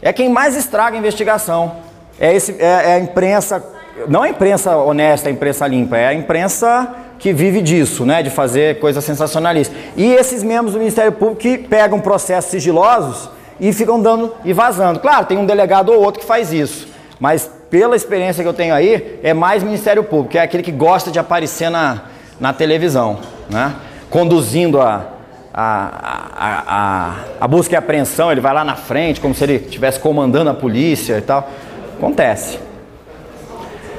É quem mais estraga a investigação. É a imprensa, não a imprensa honesta, a imprensa limpa, é a imprensa que vive disso, né, de fazer coisas sensacionalistas. E esses membros do Ministério Público que pegam processos sigilosos e ficam dando e vazando. Claro, tem um delegado ou outro que faz isso, mas pela experiência que eu tenho aí, é mais Ministério Público, é aquele que gosta de aparecer na televisão, né, conduzindo a busca e apreensão. Ele vai lá na frente, como se ele estivesse comandando a polícia e tal. Acontece.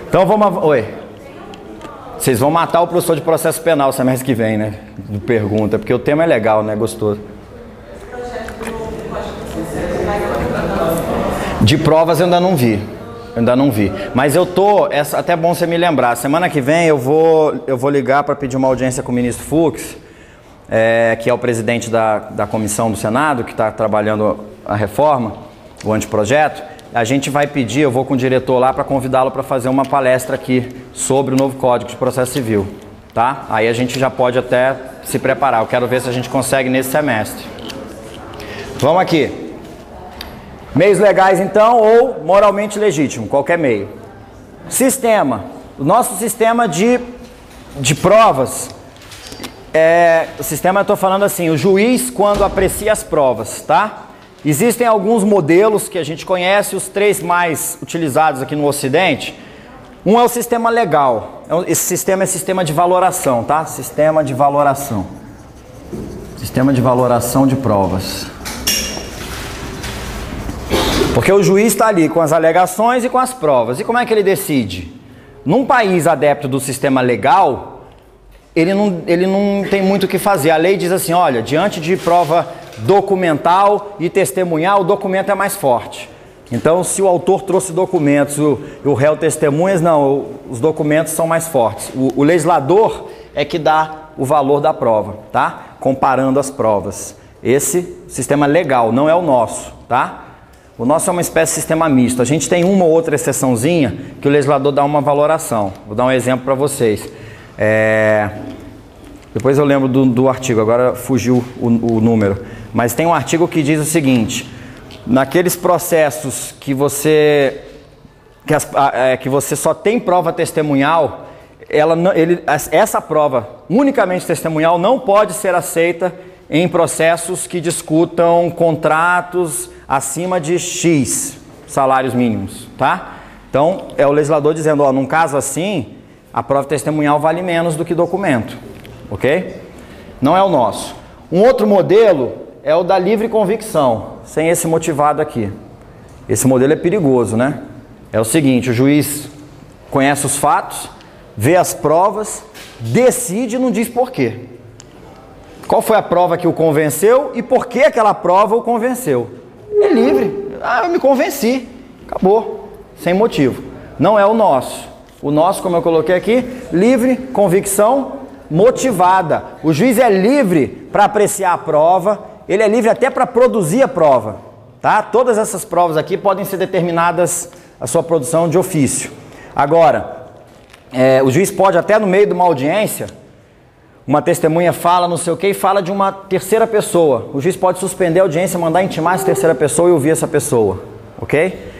Então vamos... Oi. Vocês vão matar o professor de processo penal semestre que vem, né? De pergunta, porque o tema é legal, né? Gostoso. De provas eu ainda não vi. Mas eu tô... até bom você me lembrar. Semana que vem eu vou ligar para pedir uma audiência com o ministro Fux, que é o presidente da comissão do Senado, que está trabalhando a reforma, o anteprojeto. A gente vai pedir, eu vou com o diretor lá para convidá-lo para fazer uma palestra aqui sobre o novo Código de Processo Civil, tá? Aí a gente já pode até se preparar. Eu quero ver se a gente consegue nesse semestre. Vamos aqui. Meios legais, então, ou moralmente legítimo, qualquer meio. Sistema. O nosso sistema de provas, o sistema, eu estou falando assim, o juiz quando aprecia as provas, tá? Existem alguns modelos que a gente conhece, os 3 mais utilizados aqui no Ocidente. Um é o sistema legal. Esse sistema é sistema de valoração, tá? Sistema de valoração. Sistema de valoração de provas. Porque o juiz está ali com as alegações e com as provas. E como é que ele decide? Num país adepto do sistema legal, ele não tem muito o que fazer. A lei diz assim, olha, diante de prova documental e testemunhal, o documento é mais forte. Então, se o autor trouxe documentos e o réu testemunhas, não, os documentos são mais fortes. O legislador é que dá o valor da prova, tá? Comparando as provas. Esse sistema legal, não é o nosso, tá? O nosso é uma espécie de sistema misto. A gente tem uma ou outra exceçãozinha que o legislador dá uma valoração. Vou dar um exemplo para vocês. Depois eu lembro do artigo, agora fugiu o número. Mas tem um artigo que diz o seguinte: naqueles processos que você só tem prova testemunhal, essa prova unicamente testemunhal não pode ser aceita em processos que discutam contratos acima de X salários mínimos, tá? Então, é o legislador dizendo, ó, num caso assim, a prova testemunhal vale menos do que documento, ok? Não é o nosso. Um outro modelo é o da livre convicção, sem esse motivado aqui. Esse modelo é perigoso, né? É o seguinte, o juiz conhece os fatos, vê as provas, decide e não diz por quê. Qual foi a prova que o convenceu e por que aquela prova o convenceu? É livre. Ah, eu me convenci. Acabou. Sem motivo. Não é o nosso. O nosso, como eu coloquei aqui, livre convicção motivada. O juiz é livre para apreciar a prova, ele é livre até para produzir a prova, tá? Todas essas provas aqui podem ser determinadas a sua produção de ofício. Agora, o juiz pode até no meio de uma audiência, uma testemunha fala não sei o que e fala de uma terceira pessoa. O juiz pode suspender a audiência, mandar intimar essa terceira pessoa e ouvir essa pessoa, ok?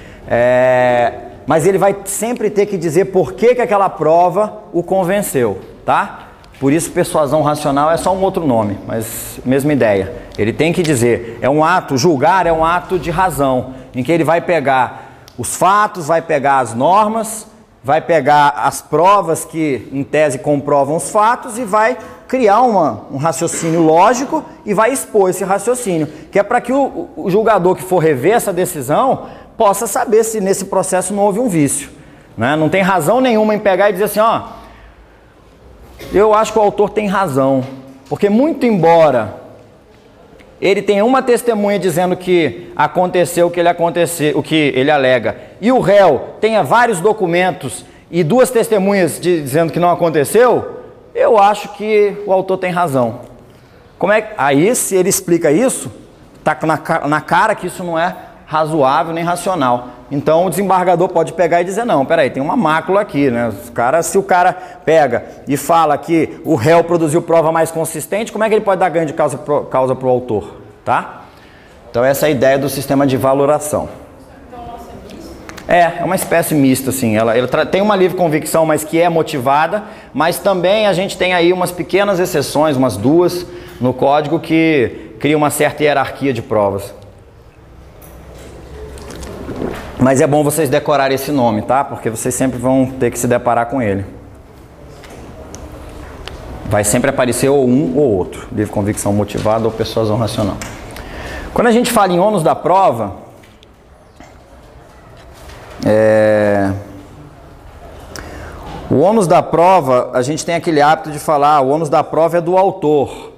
Mas ele vai sempre ter que dizer por que aquela prova o convenceu, tá? Por isso persuasão racional é só um outro nome, mas mesma ideia. Ele tem que dizer, é um ato, julgar é um ato de razão, em que ele vai pegar os fatos, vai pegar as normas, vai pegar as provas que em tese comprovam os fatos e vai criar um raciocínio lógico e vai expor esse raciocínio, que é para que o julgador que for rever essa decisão possa saber se nesse processo não houve um vício, né? Não tem razão nenhuma em pegar e dizer assim, ó, eu acho que o autor tem razão, porque muito embora ele tenha uma testemunha dizendo que aconteceu o que ele alega, e o réu tenha vários documentos e duas testemunhas dizendo que não aconteceu, eu acho que o autor tem razão. Aí, se ele explica isso, está na cara que isso não é razoável nem racional. Então o desembargador pode pegar e dizer, não, peraí, tem uma mácula aqui, né? Se o cara pega e fala que o réu produziu prova mais consistente, como é que ele pode dar ganho de causa para o autor, tá? Então essa é a ideia do sistema de valoração. É uma espécie mista, assim. Ela tem uma livre convicção, mas que é motivada, mas também a gente tem aí umas pequenas exceções, umas 2 no código que cria uma certa hierarquia de provas. Mas é bom vocês decorarem esse nome, tá? Porque vocês sempre vão ter que se deparar com ele. Vai sempre aparecer ou um ou outro. Livre convicção motivada ou persuasão racional. Quando a gente fala em ônus da prova, o ônus da prova, a gente tem aquele hábito de falar, o ônus da prova é do autor.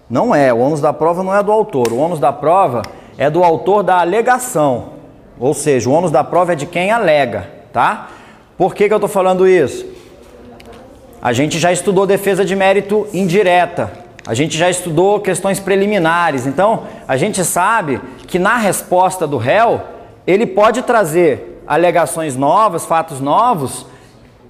Não é, o ônus da prova não é do autor. O ônus da prova é do autor da alegação. Ou seja, o ônus da prova é de quem alega, tá? Por que eu estou falando isso? A gente já estudou defesa de mérito indireta. A gente já estudou questões preliminares. Então, a gente sabe que na resposta do réu, ele pode trazer alegações novas, fatos novos,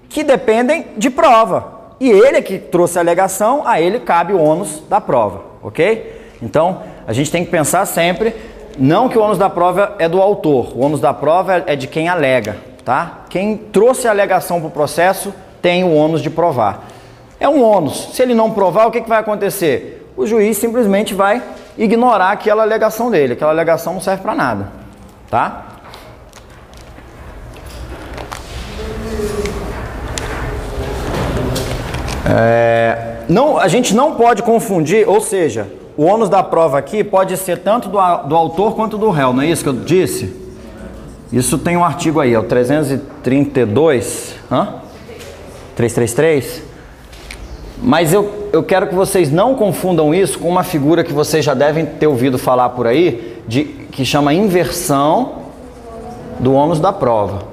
que dependem de prova. E ele é que trouxe a alegação, a ele cabe o ônus da prova, ok? Então, a gente tem que pensar sempre, não que o ônus da prova é do autor, o ônus da prova é de quem alega, tá? Quem trouxe a alegação para o processo tem o ônus de provar. É um ônus. Se ele não provar, o que vai acontecer? O juiz simplesmente vai ignorar aquela alegação dele. Aquela alegação não serve para nada, tá? A gente não pode confundir, ou seja, o ônus da prova aqui pode ser tanto do autor quanto do réu, não é isso que eu disse? Isso tem um artigo aí, é o 332, 333. Mas eu quero que vocês não confundam isso com uma figura que vocês já devem ter ouvido falar por aí, que chama inversão do ônus da prova.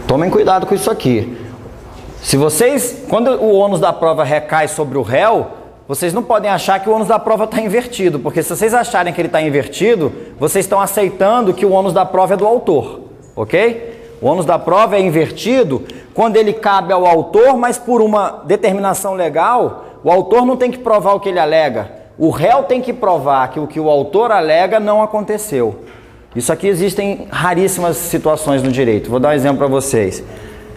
Tomem cuidado com isso aqui. Quando o ônus da prova recai sobre o réu, vocês não podem achar que o ônus da prova está invertido, porque se vocês acharem que ele está invertido, vocês estão aceitando que o ônus da prova é do autor, ok? O ônus da prova é invertido quando ele cabe ao autor, mas por uma determinação legal, o autor não tem que provar o que ele alega. O réu tem que provar que o que o autor alega não aconteceu. Isso aqui existem raríssimas situações no direito. Vou dar um exemplo para vocês.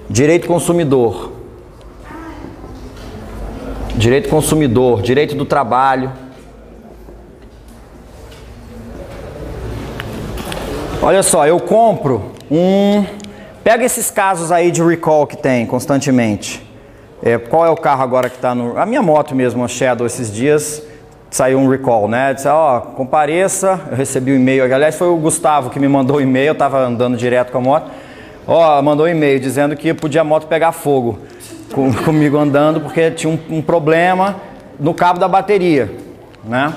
Direito consumidor. Direito consumidor, direito do trabalho. Olha só, eu compro Pega esses casos aí de recall que tem constantemente. Qual é o carro agora que está no... A minha moto mesmo, a Shadow, esses dias saiu um recall, né? Disse, compareça, eu recebi um e-mail. Aliás, foi o Gustavo que me mandou o e-mail, eu estava andando direto com a moto. Mandou um e-mail dizendo que podia a moto pegar fogo comigo andando, porque tinha um problema no cabo da bateria, né?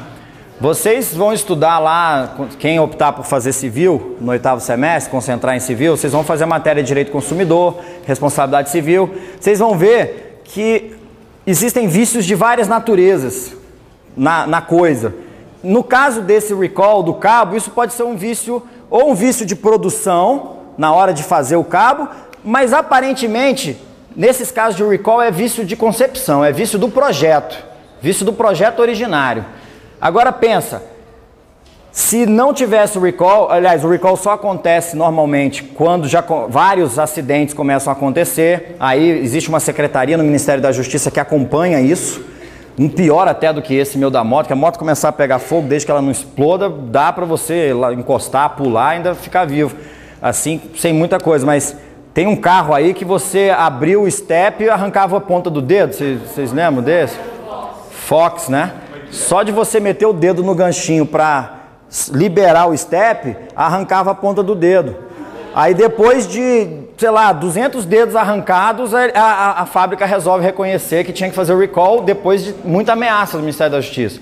Vocês vão estudar lá, quem optar por fazer civil no 8º semestre, concentrar em civil, vocês vão fazer a matéria de direito consumidor, responsabilidade civil. Vocês vão ver que existem vícios de várias naturezas na coisa. No caso desse recall do cabo, isso pode ser um vício, ou um vício de produção, na hora de fazer o cabo, mas aparentemente, nesses casos de recall, é vício de concepção, é vício do projeto originário. Agora pensa, se não tivesse o recall, aliás, o recall só acontece normalmente quando vários acidentes começam a acontecer, aí existe uma secretaria no Ministério da Justiça que acompanha isso, um pior até do que esse meu da moto, que a moto começar a pegar fogo, desde que ela não exploda, dá para você lá encostar, pular e ainda ficar vivo, assim, sem muita coisa, mas tem um carro aí que você abriu o step e arrancava a ponta do dedo, vocês lembram desse? Fox, né? Só de você meter o dedo no ganchinho para liberar o step, arrancava a ponta do dedo. Aí depois de, 200 dedos arrancados, a fábrica resolve reconhecer que tinha que fazer o recall depois de muita ameaça do Ministério da Justiça.